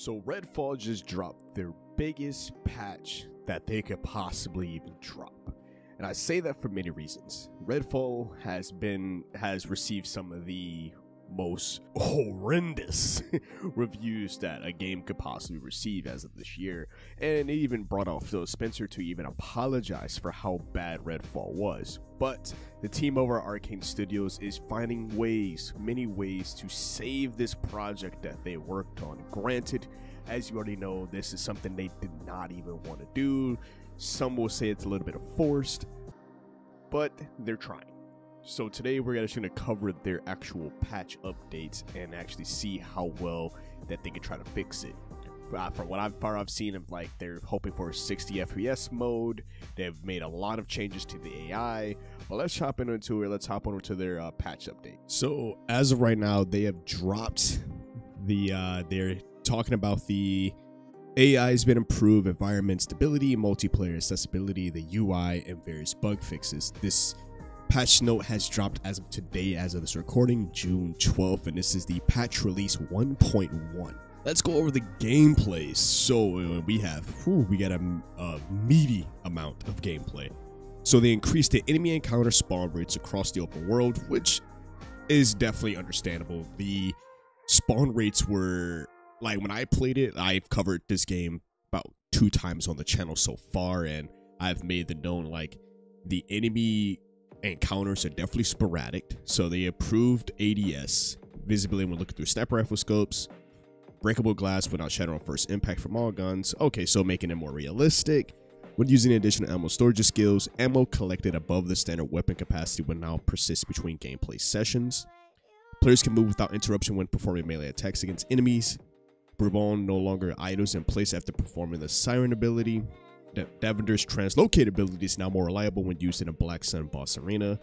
So Redfall just dropped their biggest patch that they could possibly even drop. And I say that for many reasons. Redfall has received some of the most horrendous reviews that a game could possibly receive as of this year, and it even brought out Phil Spencer to even apologize for how bad Redfall was. But the team over at Arcane Studios is finding many ways to save this project that they worked on. Granted, as you already know, this is something they did not even want to do. Some will say it's a little bit forced, but they're trying. So today we're actually going to cover their actual patch updates and actually see how well that they can try to fix it. From what I've seen, like they're hoping for a 60 FPS mode. They've made a lot of changes to the AI. Well, let's hop into it. Let's hop over to their patch update. So as of right now, they have dropped the. They're talking about the AI has been improved, environment stability, multiplayer accessibility, the UI, and various bug fixes. This patch note has dropped as of today, as of this recording, June 12th, and this is the patch release 1.1. Let's go over the gameplay. So we got a meaty amount of gameplay. So they increased the enemy encounter spawn rates across the open world, which is definitely understandable. The spawn rates were, like, when I played it, I've covered this game about 2 times on the channel so far, and I've made the known, like, the enemy encounters are definitely sporadic. So they improved ADS, visibility when looking through sniper rifle scopes, breakable glass without shatter on first impact from all guns. Okay, so making it more realistic. When using additional ammo storage skills, ammo collected above the standard weapon capacity will now persist between gameplay sessions. Players can move without interruption when performing melee attacks against enemies. Bourbon no longer idles in place after performing the Siren ability. Davender's translocate ability is now more reliable when used in a Black Sun boss arena.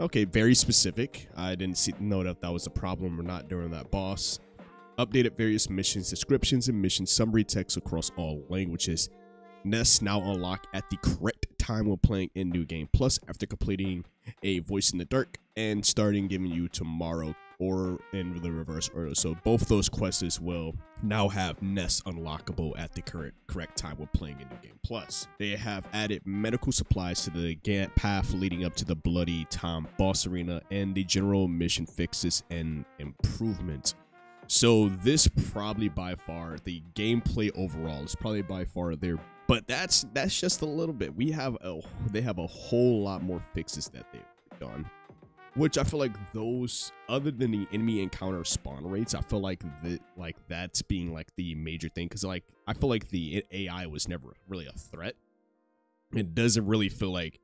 Okay, very specific. I didn't know that was a problem or not during that boss. Updated various missions descriptions and mission summary text across all languages. Nests now unlock at the correct time when playing in New Game Plus after completing a Voice in the Dark and starting giving you tomorrow or in the reverse order. So both those quests will now have nests unlockable at the correct time when playing in New Game Plus. They have added medical supplies to the path leading up to the Bloody Tom boss arena and the general mission fixes and improvements. So this probably by far, the gameplay overall is probably by far their, but that's just a little bit. They have a whole lot more fixes that they've done, which I feel like those, other than the enemy encounter spawn rates, I feel like that's being like the major thing, because like I feel like the AI was never really a threat. It doesn't really feel like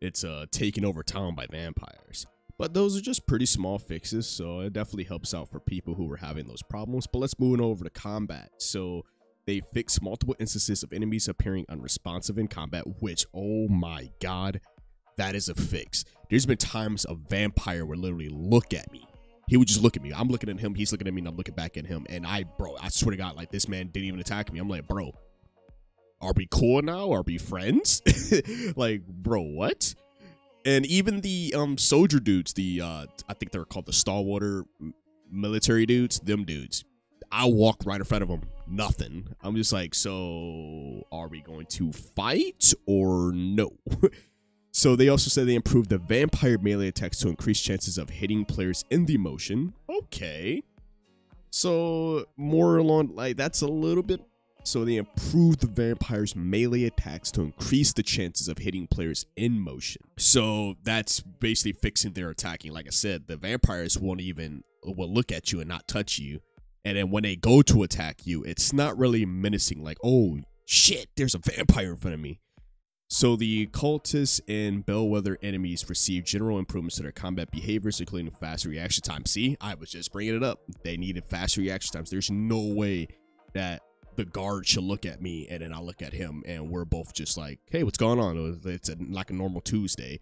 it's taken over town by vampires. But those are just pretty small fixes, so it definitely helps out for people who were having those problems. But let's move over to combat. So they fixed multiple instances of enemies appearing unresponsive in combat, which, oh my god, that is a fix. There's been times a vampire would literally look at me. He would just look at me. I'm looking at him, he's looking at me, and I'm looking back at him. And I swear to god, like, this man didn't even attack me. I'm like, bro, are we cool now? Are we friends? Like, bro, what? And even the soldier dudes, I think they're called the Stalwater military dudes, them dudes, I walk right in front of them, nothing. I'm just like, so are we going to fight or no? So they also said they improved the vampire melee attacks to increase chances of hitting players in the motion. Okay. So more along, like, that's a little bit. So they improved the vampire's melee attacks to increase the chances of hitting players in motion. So that's basically fixing their attacking. Like I said, the vampires will look at you and not touch you. And then when they go to attack you, it's not really menacing, like, oh shit, there's a vampire in front of me. So the cultists and bellwether enemies receive general improvements to their combat behaviors, including faster reaction time. See, I was just bringing it up. They needed faster reaction times. There's no way that the guard should look at me and then I look at him and we're both just like, hey, what's going on? It's like a normal Tuesday.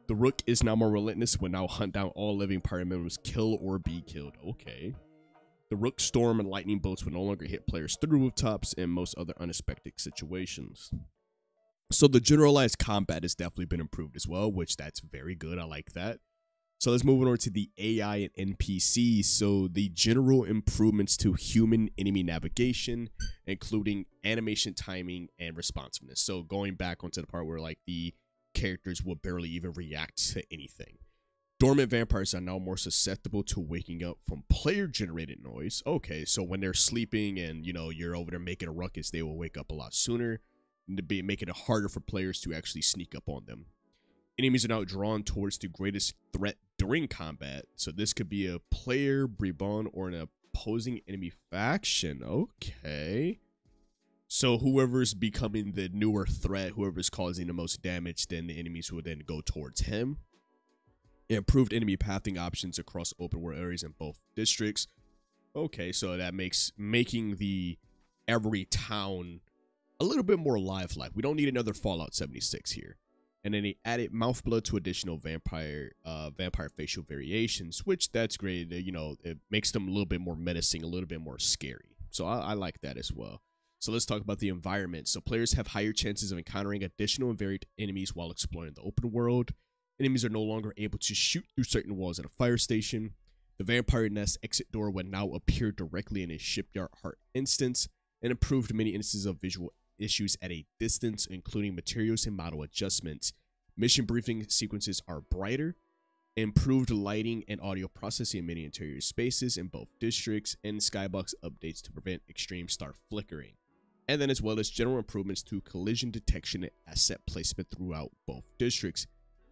The Rook is now more relentless, will now hunt down all living party members, kill or be killed. Okay. The Rook, Storm, and Lightning bolts will no longer hit players through rooftops and most other unexpected situations. So the generalized combat has definitely been improved as well, which that's very good. I like that. So let's move on to the AI and NPCs. So the general improvements to human enemy navigation, including animation timing and responsiveness. So going back onto the part where like the characters will barely even react to anything. Dormant vampires are now more susceptible to waking up from player-generated noise. Okay, so when they're sleeping and, you know, you're over there making a ruckus, they will wake up a lot sooner, making it harder for players to actually sneak up on them. Enemies are now drawn towards the greatest threat during combat. So this could be a player, Bribon, or an opposing enemy faction. Okay. So whoever's becoming the newer threat, whoever's causing the most damage, then the enemies will then go towards him. Improved enemy pathing options across open world areas in both districts. Okay, so that makes making the every town a little bit more lifelike. We don't need another Fallout 76 here. And then they added mouth blood to additional vampire facial variations, which that's great. You know, it makes them a little bit more menacing, a little bit more scary. So I like that as well. So let's talk about the environment. So players have higher chances of encountering additional and varied enemies while exploring the open world. Enemies are no longer able to shoot through certain walls at a fire station. The vampire nest exit door will now appear directly in a shipyard heart instance, and improved many instances of visual issues at a distance, including materials and model adjustments. Mission briefing sequences are brighter, improved lighting and audio processing in many interior spaces in both districts, and skybox updates to prevent extreme star flickering. And then as well as general improvements to collision detection and asset placement throughout both districts.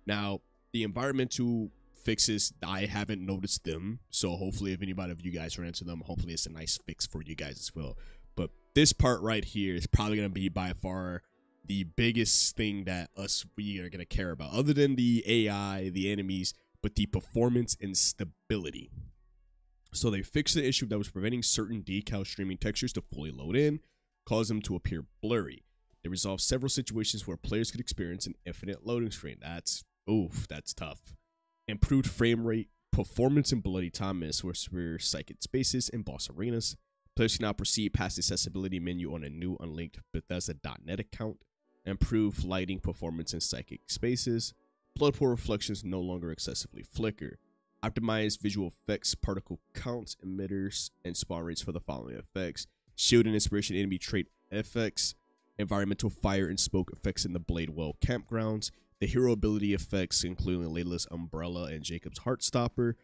Now, the environmental fixes, I haven't noticed them, so hopefully if anybody of you guys run into them, hopefully it's a nice fix for you guys as well. But this part right here is probably going to be by far the biggest thing that we are going to care about, other than the AI, the enemies, but the performance and stability. So they fixed the issue that was preventing certain decal streaming textures to fully load in, cause them to appear blurry. They resolved several situations where players could experience an infinite loading screen. That's tough. Improved frame rate, performance, and bloody time in Sorcerer Psychic Spaces and boss arenas. Players can now proceed past the accessibility menu on a new unlinked Bethesda.net account. Improved lighting, performance, in Psychic Spaces. Blood pool reflections no longer excessively flicker. Optimized visual effects, particle counts, emitters, and spawn rates for the following effects. Shield and inspiration enemy trait effects. Environmental fire and smoke effects in the Bladewell campgrounds. The hero ability effects, including Layla's Umbrella and Jacob's Heartstopper.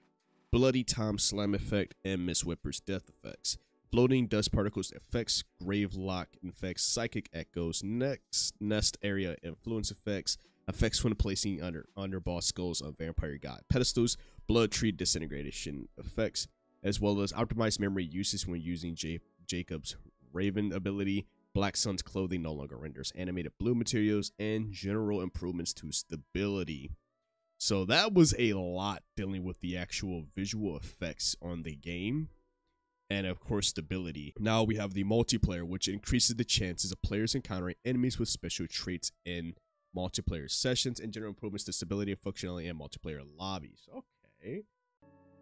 Bloody Tom Slam effect and Miss Whipper's death effects. Floating dust particles effects, grave lock effects, psychic echoes, nest area influence effects, effects when placing under boss skulls on vampire god pedestals, blood tree disintegration effects, as well as optimized memory uses when using Jacob's Raven ability. Black Sun's clothing no longer renders animated blue materials, and general improvements to stability. So that was a lot dealing with the actual visual effects on the game. And of course, stability. Now we have the multiplayer, which increases the chances of players encountering enemies with special traits in multiplayer sessions, and general improvements to stability and functionality in multiplayer lobbies. Okay.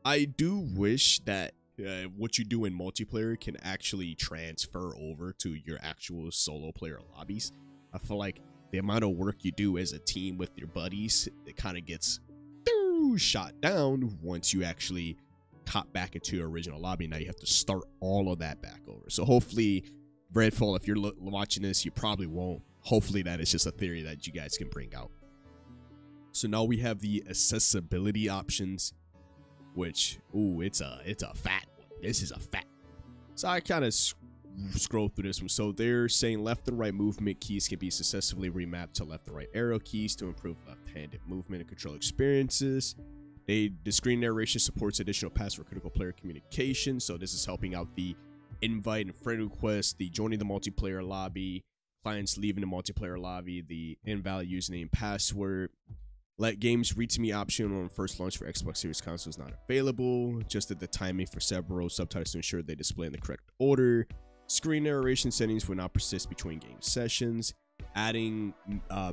I do wish that what you do in multiplayer can actually transfer over to your actual solo player lobbies. I feel like the amount of work you do as a team with your buddies, it kind of gets shot down once you actually hop back into your original lobby. Now you have to start all of that back over. So hopefully Redfall, if you're watching this, you probably won't. Hopefully that is just a theory that you guys can bring out. So now we have the accessibility options, which it's a fat one. This is a fat one. So I kind of scroll through this one. So they're saying left and right movement keys can be successfully remapped to left and right arrow keys to improve left-handed movement and control experiences. The screen narration supports additional paths for critical player communication. So this is helping out the invite and friend request, the joining the multiplayer lobby, clients leaving the multiplayer lobby, the invalid username and password. Let games read to me option on first launch for Xbox Series consoles not available. Adjusted the timing for several subtitles to ensure they display in the correct order. Screen narration settings will not persist between game sessions. Adding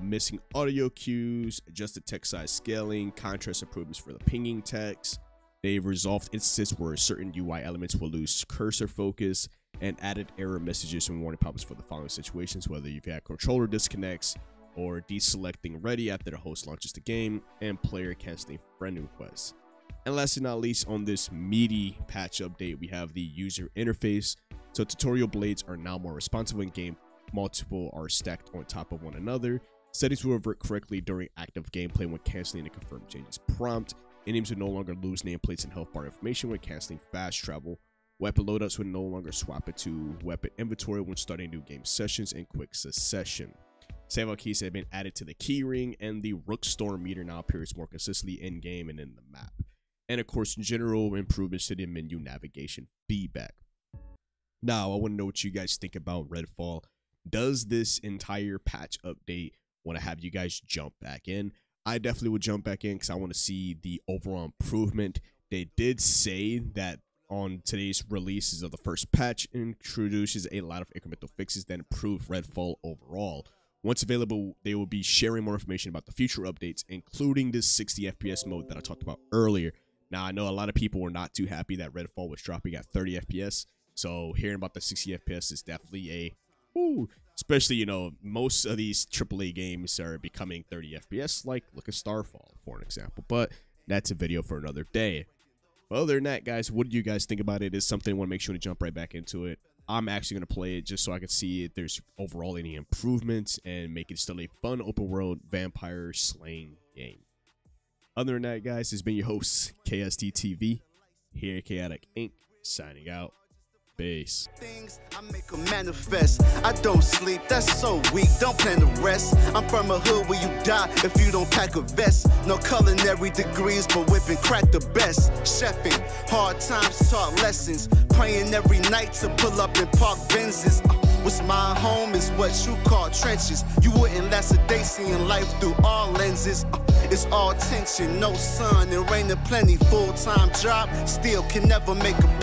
missing audio cues, adjusted text size scaling, contrast improvements for the pinging text. They've resolved instances where certain UI elements will lose cursor focus, and added error messages and warning pop-ups for the following situations, whether you've had controller disconnects, or deselecting ready after the host launches the game, and player canceling friend requests. And last but not least, on this meaty patch update, we have the user interface. So tutorial blades are now more responsive in game. Multiple are stacked on top of one another. Settings will revert correctly during active gameplay when canceling the confirm changes prompt. Enemies will no longer lose nameplates and health bar information when canceling fast travel. Weapon loadouts will no longer swap it to weapon inventory when starting new game sessions in quick succession. Save out keys have been added to the keyring, and the Rook Storm meter now appears more consistently in game and in the map. And of course, general improvements to the menu navigation feedback. Now, I want to know what you guys think about Redfall. Does this entire patch update want to have you guys jump back in? I definitely would jump back in because I want to see the overall improvement. They did say that on today's releases of the first patch introduces a lot of incremental fixes that improve Redfall overall. Once available, they will be sharing more information about the future updates, including this 60 FPS mode that I talked about earlier. Now, I know a lot of people were not too happy that Redfall was dropping at 30 FPS, so hearing about the 60 FPS is definitely a especially, you know, most of these AAA games are becoming 30 FPS, like look at Starfall, for an example, but that's a video for another day. Well, other than that, guys, what do you guys think about it? Is something I want to make sure to jump right back into it. I'm actually going to play it just so I can see if there's overall any improvements and make it still a fun open world vampire slaying game. Other than that, guys, it's been your host, KSDTV, here at Chaotic Inc., signing out. Peace. Things I make them manifest. I don't sleep, that's so weak, don't plan to rest. I'm from a hood where you die if you don't pack a vest. No culinary degrees, but whipping crack the best. Chefing, hard times taught lessons. Praying every night to pull up in park Benzes. What's my home is what you call trenches. You wouldn't last a day seeing life through all lenses. It's all tension, no sun, and rain and plenty. Full-time job, still can never make a